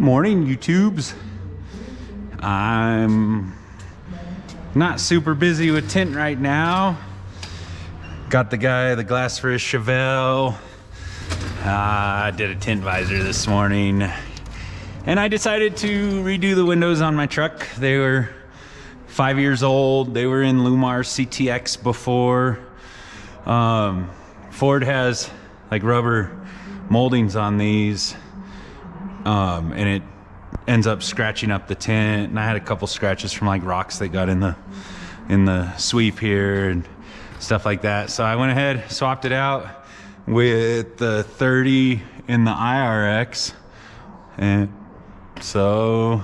Morning, YouTubes. I'm not super busy with tint right now. Got the guy, the glass for his Chevelle. I did a tint visor this morning, and I decided to redo the windows on my truck. They were 5 years old. They were in Lumar CTX before. Ford has like rubber moldings on these, and it ends up scratching up the tint. And I had a couple scratches from like rocks that got in the sweep here and stuff like that. So I went ahead, swapped it out with the 30 in the IRX, and so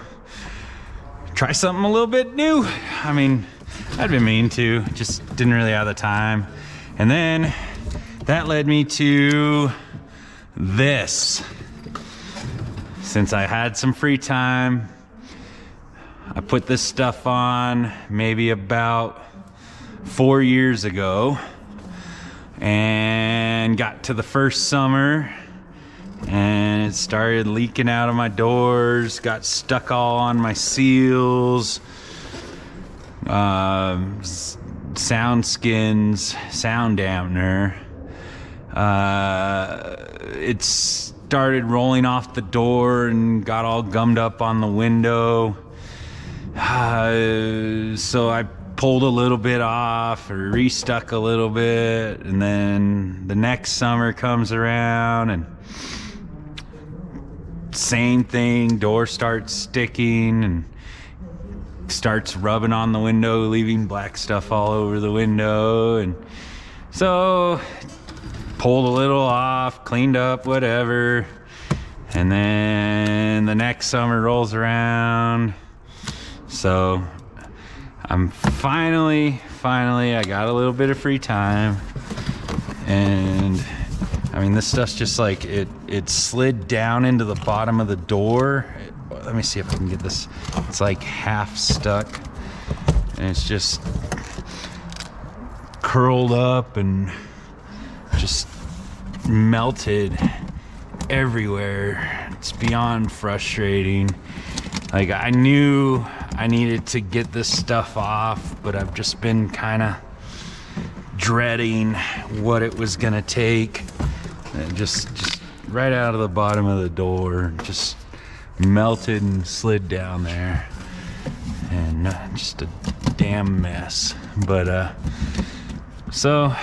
try something a little bit new. I mean, I'd been meaning to, just didn't really have the time. And then that led me to this. Since I had some free time, I put this stuff on maybe about 4 years ago, and got to the first summer and it started leaking out of my doors, got stuck all on my seals. SoundsSkins sound dampener. It started rolling off the door and got all gummed up on the window. So I pulled a little bit off or restuck a little bit, and then the next summer comes around and same thing, door starts sticking and starts rubbing on the window, leaving black stuff all over the window. And so pulled a little off, cleaned up, whatever, and then the next summer rolls around. So I'm finally, I got a little bit of free time, and I mean, this stuff's just like, it slid down into the bottom of the door. Let me see if I can get this. It's like half stuck, and it's just curled up and just melted everywhere. It's beyond frustrating. Like, I knew I needed to get this stuff off, but I've just been kind of dreading what it was gonna take. And just right out of the bottom of the door, just melted and slid down there, and just a damn mess. But so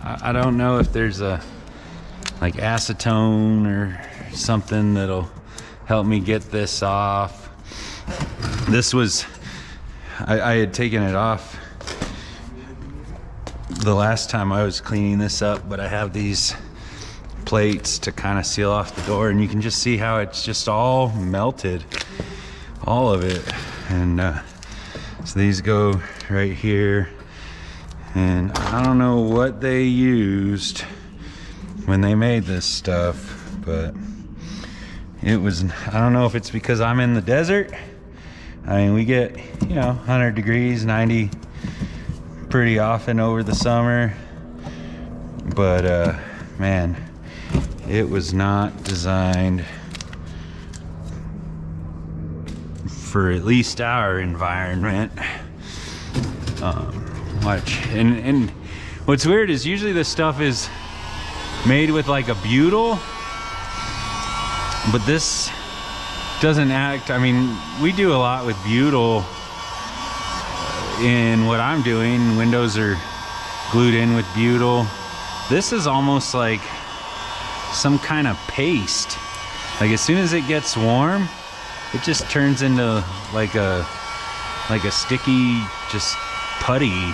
I don't know if there's a like acetone or something that'll help me get this off. This was, I had taken it off the last time I was cleaning this up, but I have these plates to kind of seal off the door, and you can just see how it's just all melted, all of it. And so these go right here, and I don't know what they used when they made this stuff, but it was, I don't know if it's because I'm in the desert. I mean, we get, 100 degrees, 90 pretty often over the summer, but man, it was not designed for at least our environment. And what's weird is usually this stuff is made with like a butyl, but this doesn't act. I mean, we do a lot with butyl in what I'm doing. Windows are glued in with butyl. This is almost like some kind of paste. Like, as soon as it gets warm, it just turns into like a sticky, just putty.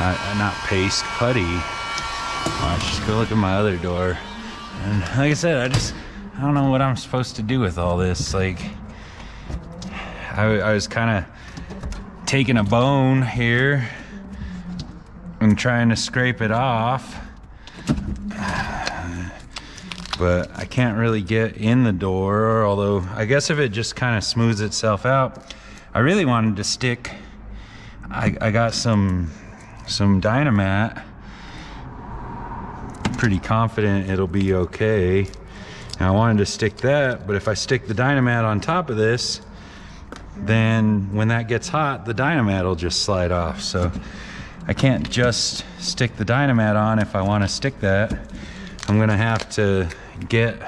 Not paste, putty. Let's just go look at my other door. And like I said, I don't know what I'm supposed to do with all this. Like, I was kind of taking a bone here and trying to scrape it off, but I can't really get in the door. Although I guess if it just kind of smooths itself out. I really wanted to stick, I got some Dynamat. Pretty confident it'll be okay. And I wanted to stick that, but if I stick the Dynamat on top of this, then when that gets hot, the Dynamat will just slide off. So I can't just stick the Dynamat on if I want to stick that. I'm gonna have to get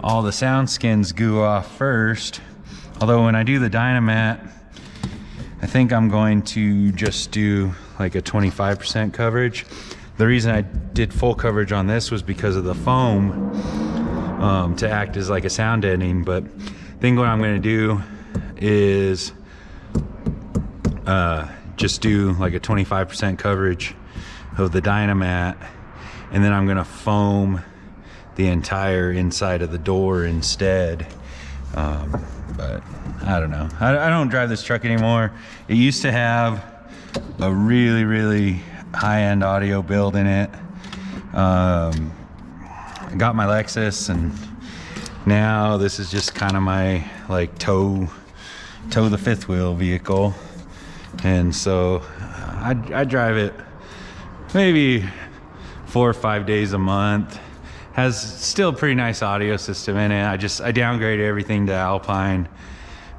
all the SoundsSkins goo off first. Although when I do the Dynamat, I think I'm going to just do like a 25% coverage. The reason I did full coverage on this was because of the foam to act as like a sound deadening. But I think what I'm gonna do is just do like a 25% coverage of the Dynamat, and then I'm gonna foam the entire inside of the door instead. But I don't know. I don't drive this truck anymore. It used to have a really high-end audio build in it. I got my Lexus, and now this is just kind of my like tow the fifth wheel vehicle. And so I drive it maybe 4 or 5 days a month. Has still a pretty nice audio system in it. I downgraded everything to Alpine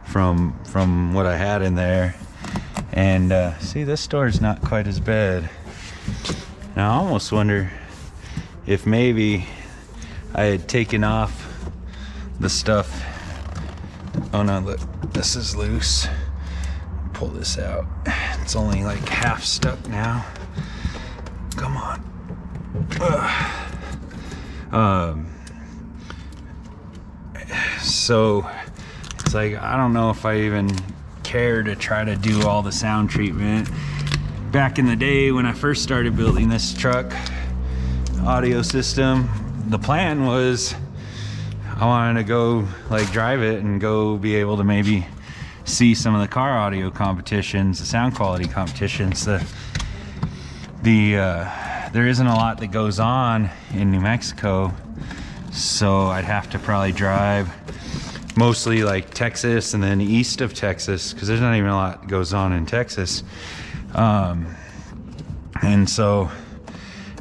from what I had in there. And see, this door is not quite as bad. Now I almost wonder if maybe I had taken off the stuff. Oh no, look, this is loose. Pull this out. It's only like half stuck now. Come on. So it's like, I don't know if I even care to try to do all the sound treatment. Back in the day when I first started building this truck audio system, the plan was I wanted to go like drive it and go be able to maybe see some of the car audio competitions, the sound quality competitions. There isn't a lot that goes on in New Mexico, so I'd have to probably drive mostly like Texas and then east of Texas, because there's not even a lot that goes on in Texas. And so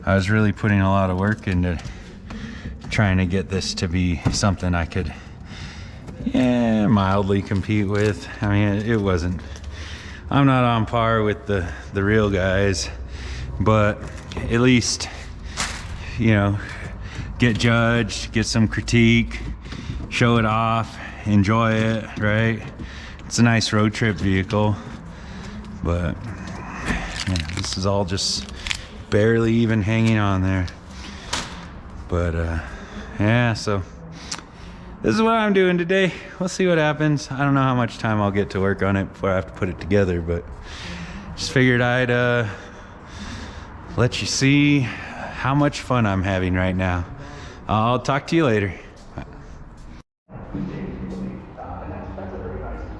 I was really putting a lot of work into trying to get this to be something I could mildly compete with. I mean, it wasn't, I'm not on par with the real guys, but at least, you know, get judged, get some critique, show it off, enjoy it, right? It's a nice road trip vehicle, but yeah, this is all just barely even hanging on there. But yeah, so this is what I'm doing today. We'll see what happens. I don't know how much time I'll get to work on it before I have to put it together, but just figured I'd let you see how much fun I'm having right now. I'll talk to you later.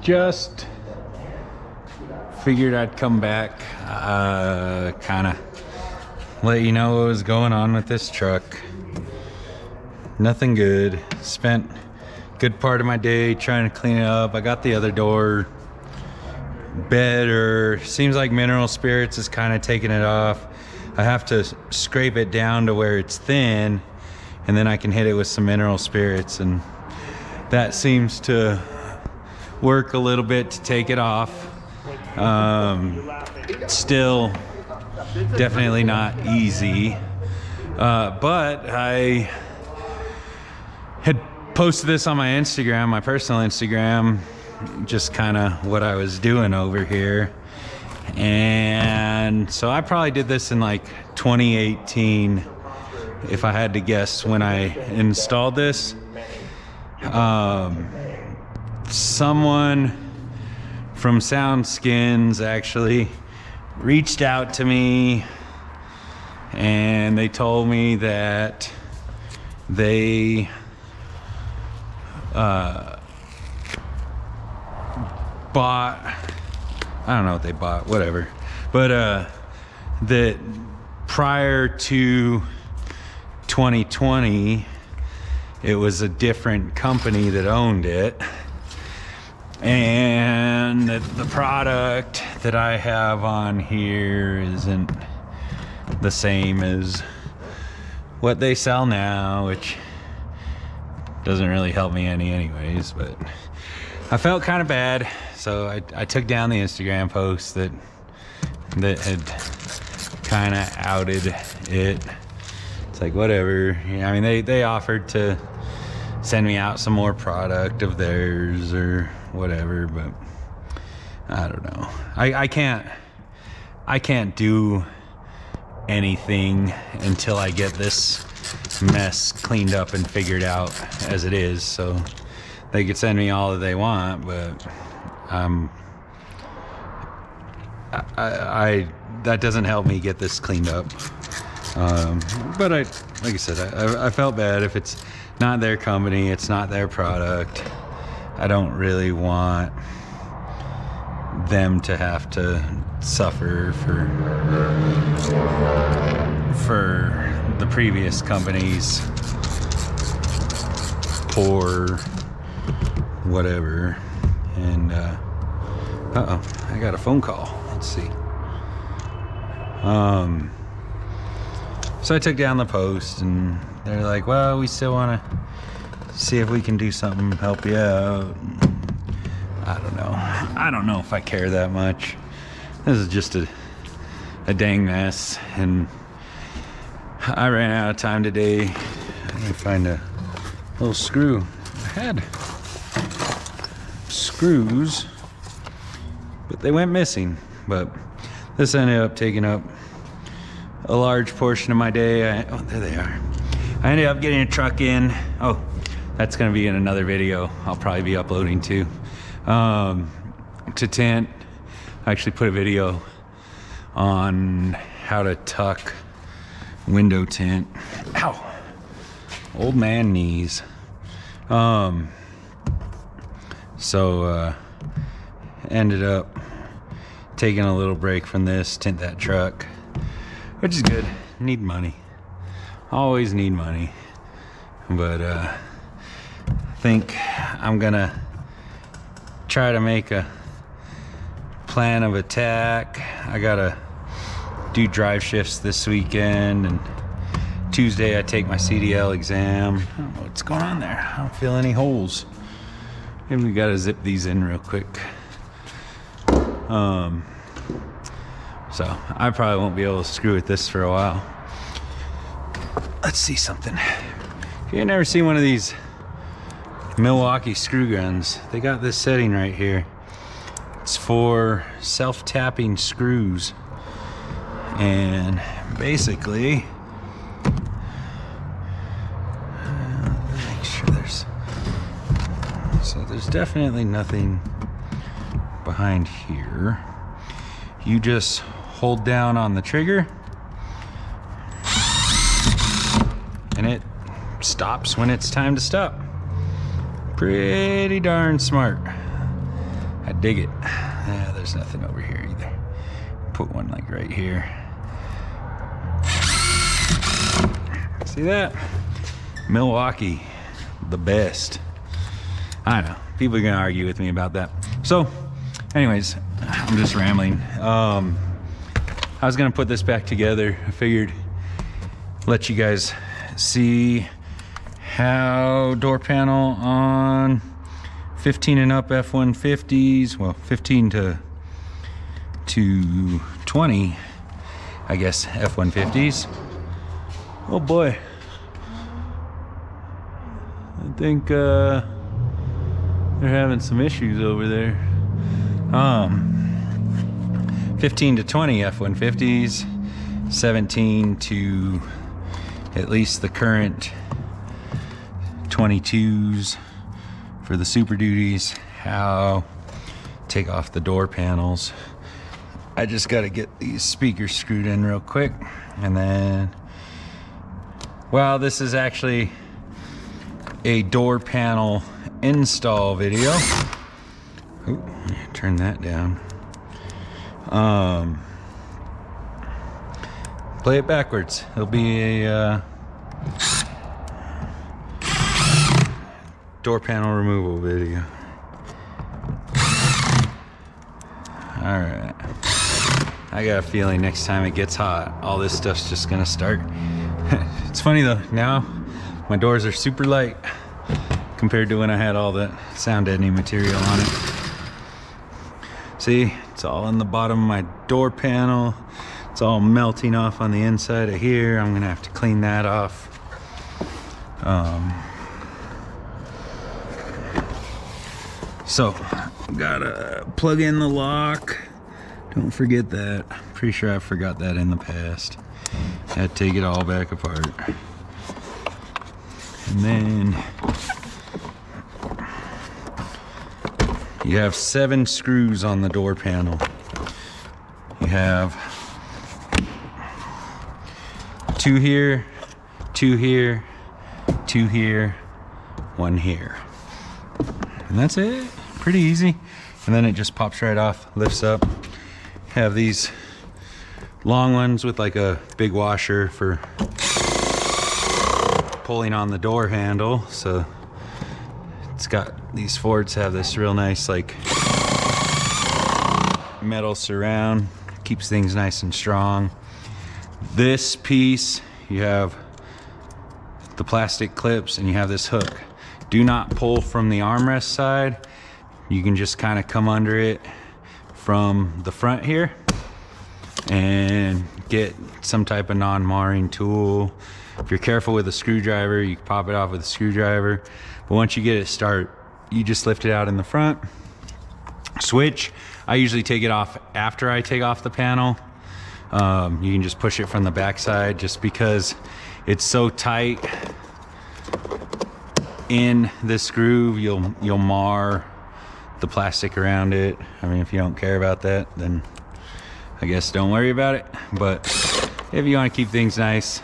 Just figured I'd come back, kind of let you know what was going on with this truck. Nothing good. Spent a good part of my day trying to clean it up. I got the other door better. Seems like mineral spirits is kind of taking it off. I have to scrape it down to where it's thin, and then I can hit it with some mineral spirits, and that seems to work a little bit to take it off. Still definitely not easy, but I had posted this on my Instagram, my personal Instagram, just kind of what I was doing over here. And so I probably did this in like 2018, if I had to guess, when I installed this. Someone from SoundsSkins actually reached out to me, and they told me that they bought, I don't know what they bought, whatever, but that prior to 2020 it was a different company that owned it, and that the product that I have on here isn't the same as what they sell now, which doesn't really help me any anyways, but I felt kind of bad, so I took down the Instagram post that had kind of outed it. It's like, whatever. I mean, they offered to send me out some more product of theirs or whatever, but I don't know. I can't do anything until I get this mess cleaned up and figured out as it is. So they could send me all that they want, but that doesn't help me get this cleaned up. But like I said, I felt bad. If it's not their company, it's not their product, I don't really want them to have to suffer for the previous company's poor whatever. And uh-oh, I got a phone call. Let's see. So I took down the post, and they're like, well, we still want to see if we can do something, help you out. I don't know if I care that much. This is just a dang mess, and I ran out of time today. Let me find a little screw. I had screws, but they went missing. But this ended up taking up a large portion of my day. Oh, there they are. I ended up getting a truck in. Oh, that's gonna be in another video I'll probably be uploading too. To tint. I actually put a video on how to tuck window tint. Ow! Old man knees. So ended up taking a little break from this, tint that truck, which is good. Need money. Always need money. But I think I'm gonna try to make a plan of attack. I gotta do drive shifts this weekend, and Tuesday I take my CDL exam. I don't know what's going on there. I don't feel any holes. Maybe we gotta zip these in real quick. So I probably won't be able to screw with this for a while. Let's see something. If you ain't never seen one of these Milwaukee screw guns, they got this setting right here. It's for self-tapping screws, and basically make sure there's definitely nothing behind here. You just hold down on the trigger and it stops when it's time to stop. Pretty darn smart. I dig it. Yeah, there's nothing over here either. Put one like right here. See that? Milwaukee, the best. I know, people are gonna argue with me about that. So, anyways, I'm just rambling. I was gonna put this back together. I figured let you guys see how door panel on 15 and up F-150s, well, 15 to 20, I guess, F-150s. Oh boy. I think they're having some issues over there. 15 to 20 F-150s, 17 to at least the current 22s for the Super Duties. How take off the door panels. I just got to get these speakers screwed in real quick, and then, well, this is actually a door panel install video. Ooh, turn that down. Play it backwards. It'll be a door panel removal video. All right. I got a feeling next time it gets hot, all this stuff's just gonna start. It's funny though, now my doors are super light. compared to when I had all the sound deadening material on it. See, it's all in the bottom of my door panel. It's all melting off on the inside of here. I'm gonna have to clean that off. So, gotta plug in the lock. Don't forget that. Pretty sure I forgot that in the past. Had to take it all back apart. And then you have 7 screws on the door panel. You have 2 here, 2 here, 2 here, 1 here. And that's it. Pretty easy. And then it just pops right off, lifts up. Have these long ones with like a big washer for pulling on the door handle. So it's got, these Fords have this real nice like metal surround, keeps things nice and strong. This piece, you have the plastic clips and you have this hook. Do not pull from the armrest side. You can just kind of come under it from the front here and get some type of non-marring tool. If you're careful with a screwdriver, you can pop it off with a screwdriver. But once you get it start, you just lift it out in the front. Switch, I usually take it off after I take off the panel. You can just push it from the back side just because it's so tight in this groove, you'll mar the plastic around it. I mean, if you don't care about that, then I guess don't worry about it. But if you want to keep things nice,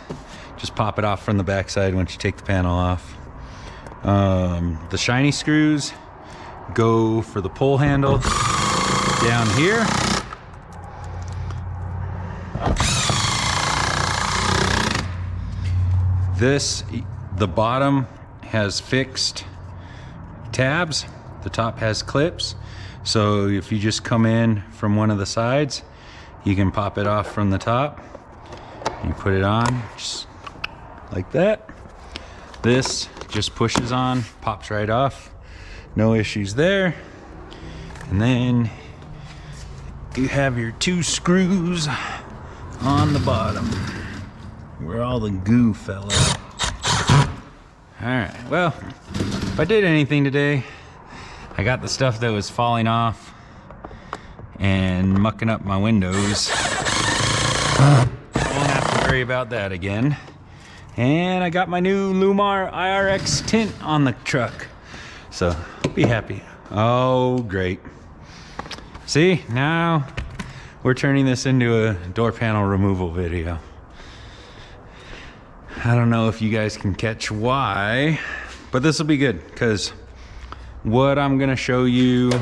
just pop it off from the back side once you take the panel off. The shiny screws go for the pull handle down here. The bottom has fixed tabs, the top has clips. So if you just come in from one of the sides, you can pop it off from the top. You put it on just like that. This just pushes on, pops right off. No issues there. And then you have your 2 screws on the bottom where all the goo fell out. All right, well, if I did anything today, I got the stuff that was falling off and mucking up my windows. I won't have to worry about that again. And I got my new Lumar IRX tint on the truck. So be happy. Oh, great. See, now we're turning this into a door panel removal video. I don't know if you guys can catch why, but this will be good because what I'm gonna show you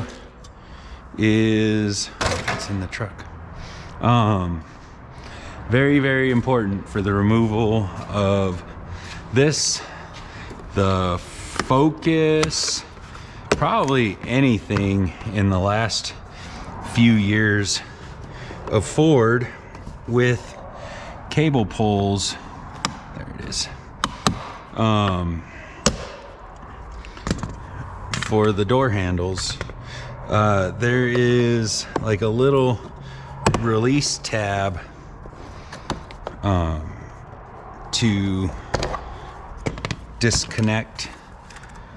is, it's in the truck. Very, very important for the removal of this, the Focus, probably anything in the last few years of Ford with cable pulls. There it is. For the door handles, there is like a little release tab to disconnect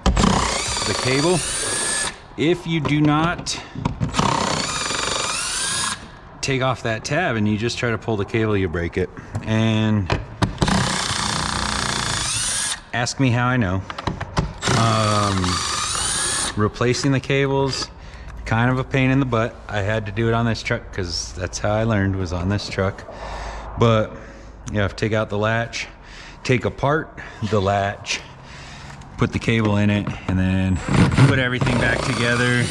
the cable. If you do not take off that tab and you just try to pull the cable, you break it. And ask me how I know. Replacing the cables, kind of a pain in the butt. I had to do it on this truck because that's how I learned, was on this truck. But you have to take out the latch, take apart the latch, put the cable in it, and then put everything back together.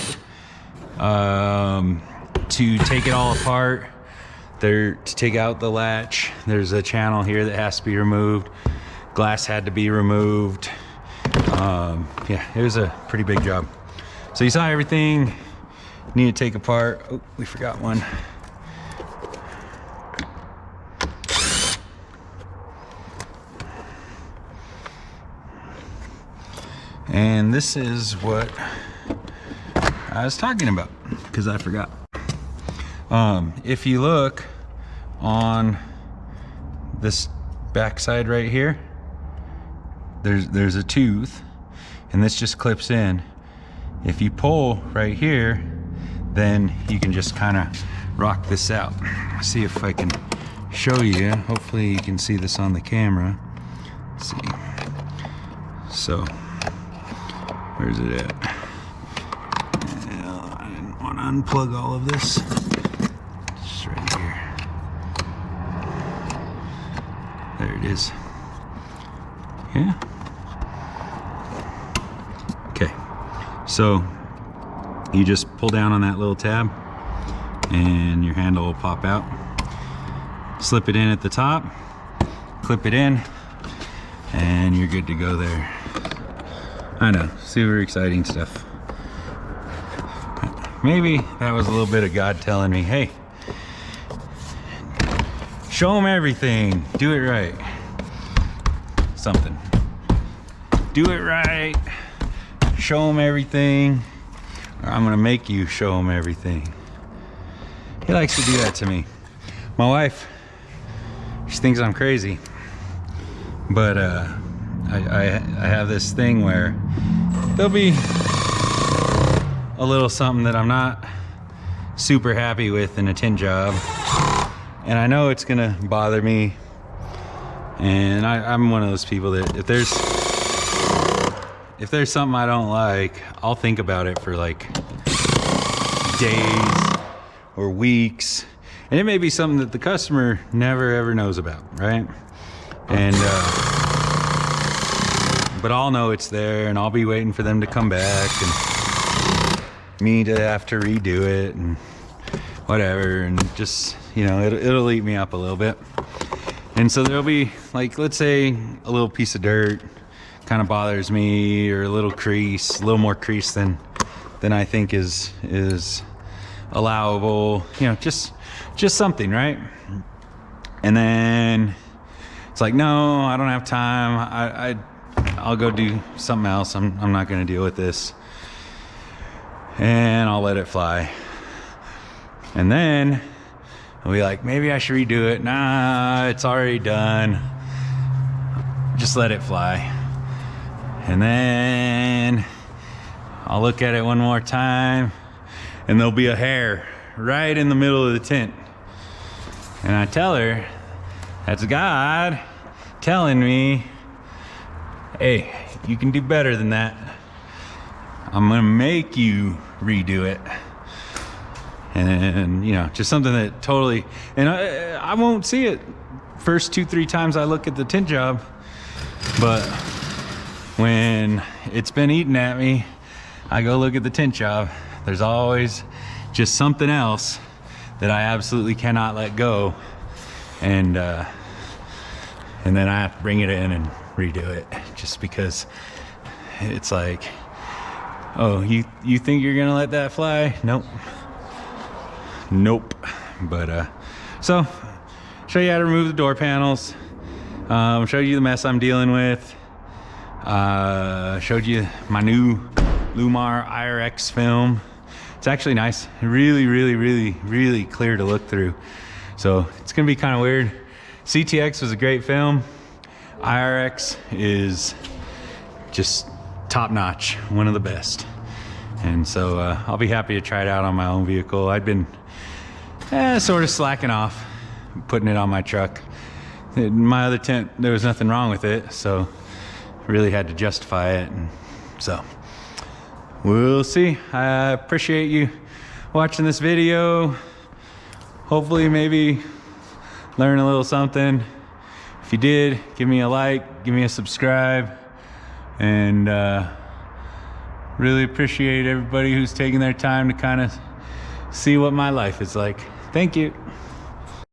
To take it all apart, to take out the latch, there's a channel here that has to be removed. Glass had to be removed. Yeah, it was a pretty big job. So you saw everything you need to take apart. Oh, we forgot one. And this is what I was talking about, because I forgot. If you look on this backside right here, there's a tooth, and this just clips in. If you pull right here, then you can just kind of rock this out. See if I can show you. Hopefully you can see this on the camera. Let's see. So, where's it at? I didn't want to unplug all of this. Just right here. There it is. Yeah. Okay. So, you just pull down on that little tab and your handle will pop out. Slip it in at the top, clip it in, and you're good to go there. I know, super exciting stuff. Maybe that was a little bit of God telling me, hey, show them everything, do it right. Something. Do it right, show them everything, or I'm gonna make you show them everything. He likes to do that to me. My wife, she thinks I'm crazy, but I have this thing where there'll be a little something that I'm not super happy with in a tint job, and I know it's gonna bother me, and I'm one of those people that if there's something I don't like, I'll think about it for like days or weeks, and it may be something that the customer never ever knows about, right? And but I'll know it's there, and I'll be waiting for them to come back and me to have to redo it and whatever, and just, you know, it'll eat me up a little bit. And so there'll be, like, let's say a little piece of dirt kind of bothers me, or a little crease, a little more crease than I think is allowable, you know, just something, right? And then it's like, no, I don't have time, I'll go do something else, I'm not gonna deal with this, and I'll let it fly. And then I'll be like, maybe I should redo it. Nah, it's already done, just let it fly. And then I'll look at it one more time, and there'll be a hair right in the middle of the tint. And I tell her, that's God telling me, hey, you can do better than that. I'm gonna make you redo it. And you know, just something that totally, and I won't see it first 2-3 times I look at the tint job, but when it's been eating at me, I go look at the tint job, there's always just something else that I absolutely cannot let go, and then I have to bring it in and redo it, just because it's like, oh, you think you're gonna let that fly? Nope. But so show you how to remove the door panels, show you the mess I'm dealing with, showed you my new Lumar IRX film. It's actually nice, really clear to look through, so it's gonna be kind of weird. CTX was a great film. IRX is just top notch, one of the best. And so I'll be happy to try it out on my own vehicle. I'd been sort of slacking off putting it on my truck. My other tent, there was nothing wrong with it, so really had to justify it. And so we'll see. I appreciate you watching this video. Hopefully maybe learn a little something. If you did, give me a like, give me a subscribe, and really appreciate everybody who's taking their time to kind of see what my life is like. Thank you.